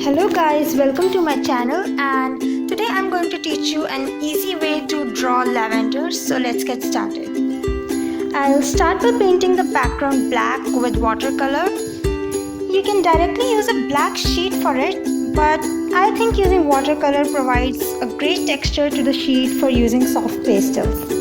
Hello guys, welcome to my channel, and today I'm going to teach you an easy way to draw lavenders. So let's get started. I'll start by painting the background black with watercolor. You can directly use a black sheet for it, but I think using watercolor provides a great texture to the sheet for using soft pastels.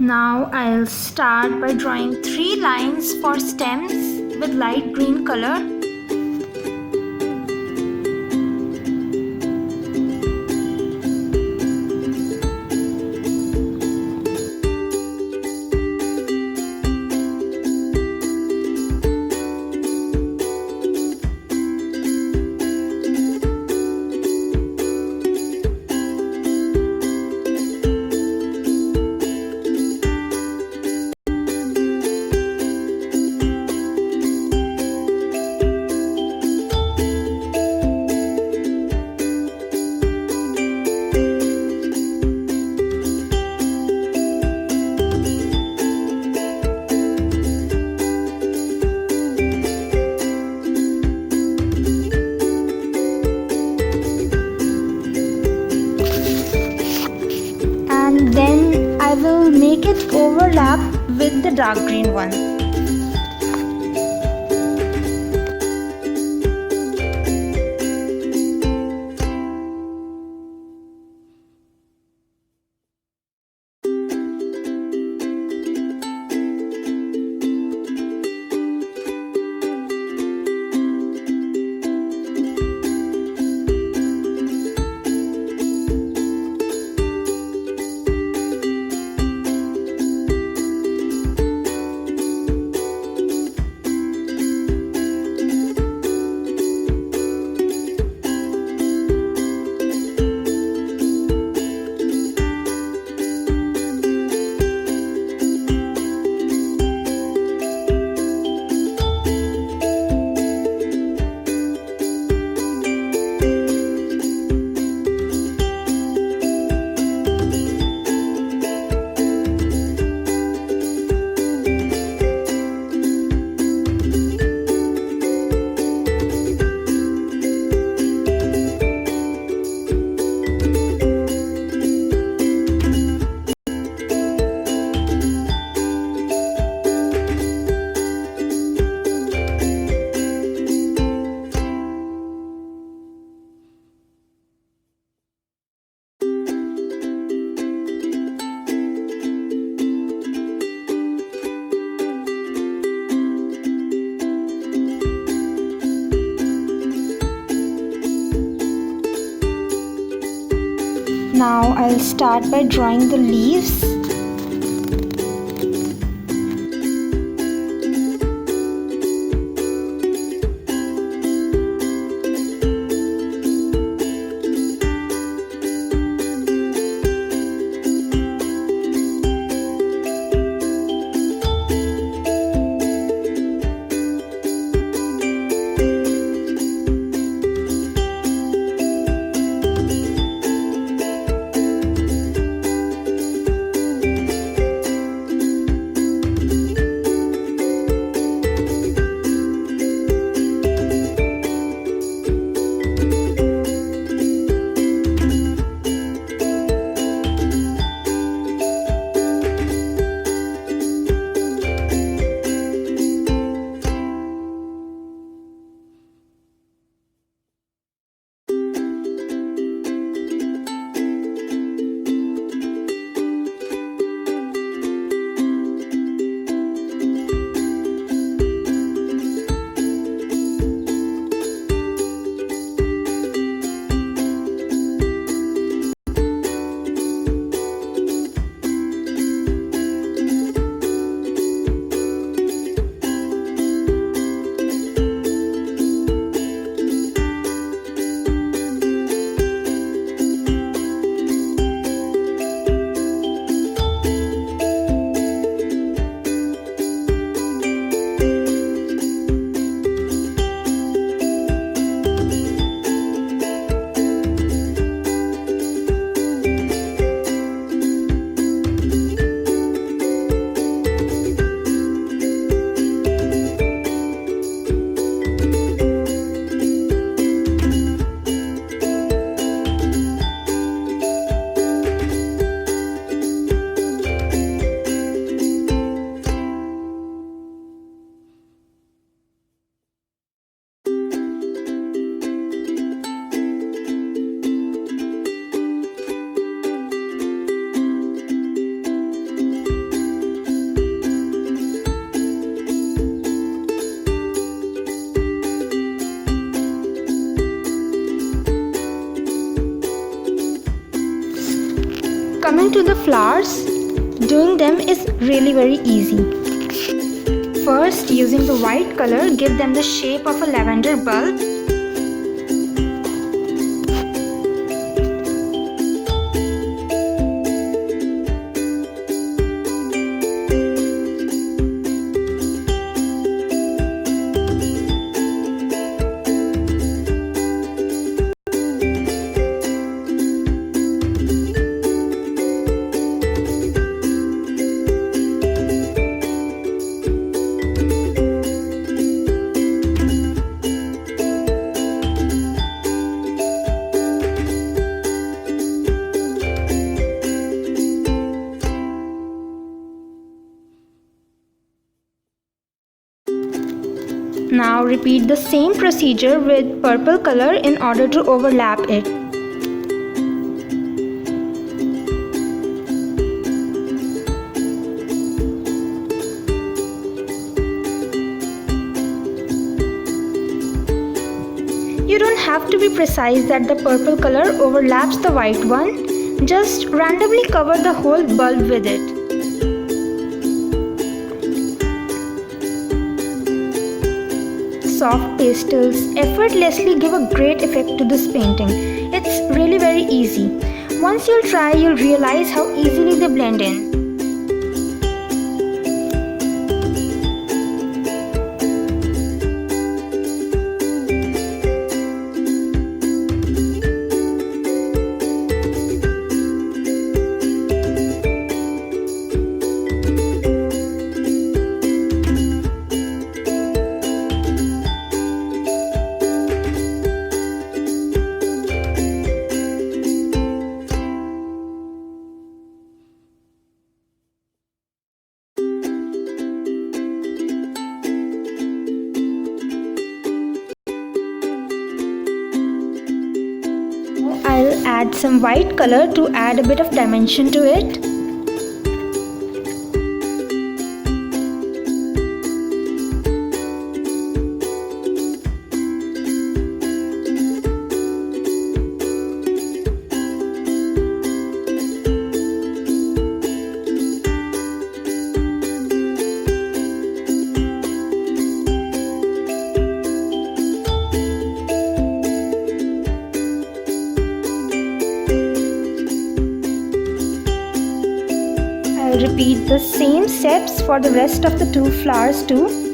Now I'll start by drawing 3 lines for stems with light green color. And then I will make it overlap with the dark green one. Now I'll start by drawing the leaves. Coming to the flowers, doing them is really very easy. First, using the white color, give them the shape of a lavender bulb. Now repeat the same procedure with purple color in order to overlap it. You don't have to be precise that the purple color overlaps the white one. Just randomly cover the whole bulb with it. Soft pastels effortlessly give a great effect to this painting. It's really very easy. Once you'll try, you'll realize how easily they blend in. I'll add some white color to add a bit of dimension to it. I'll repeat the same steps for the rest of the two flowers too.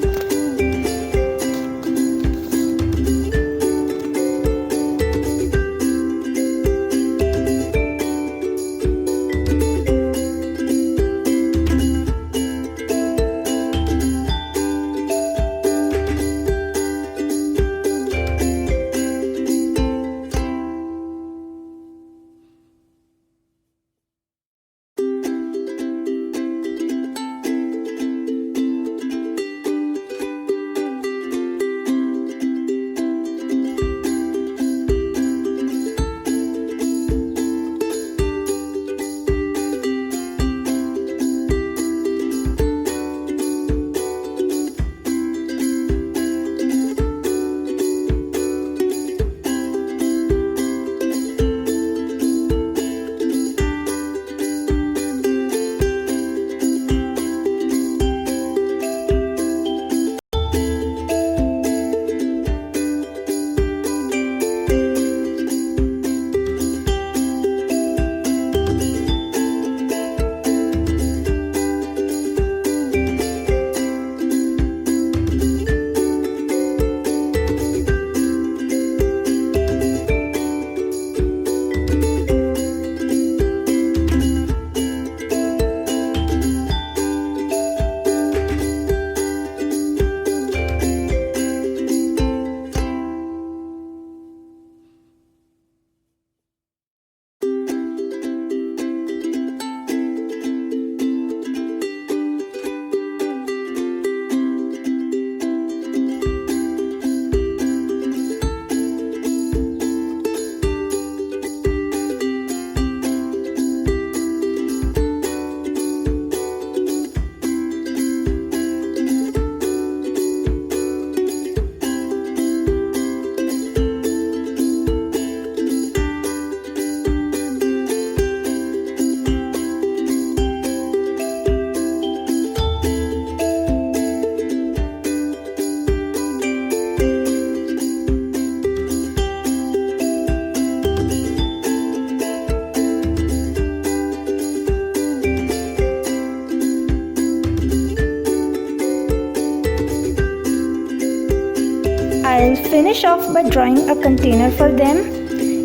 I'll finish off by drawing a container for them.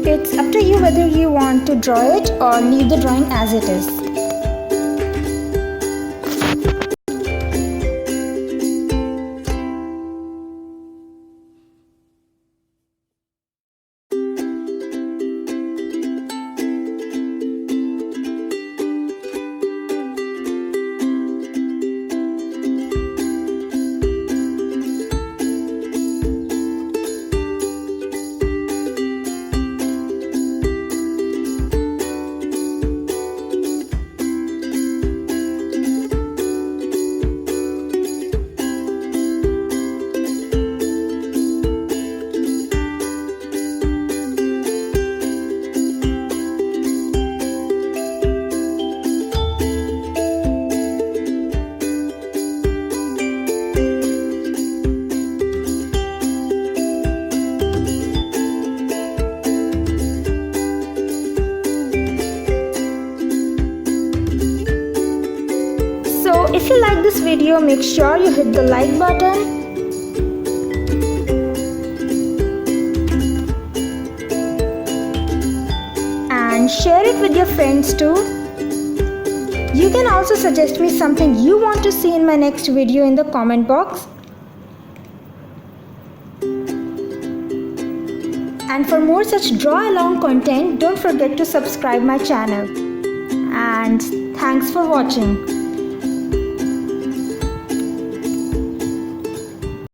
It's up to you whether you want to draw it or leave the drawing as it is. So if you like this video, make sure you hit the like button and share it with your friends too. You can also suggest me something you want to see in my next video in the comment box. And for more such draw along content, don't forget to subscribe my channel. And thanks for watching.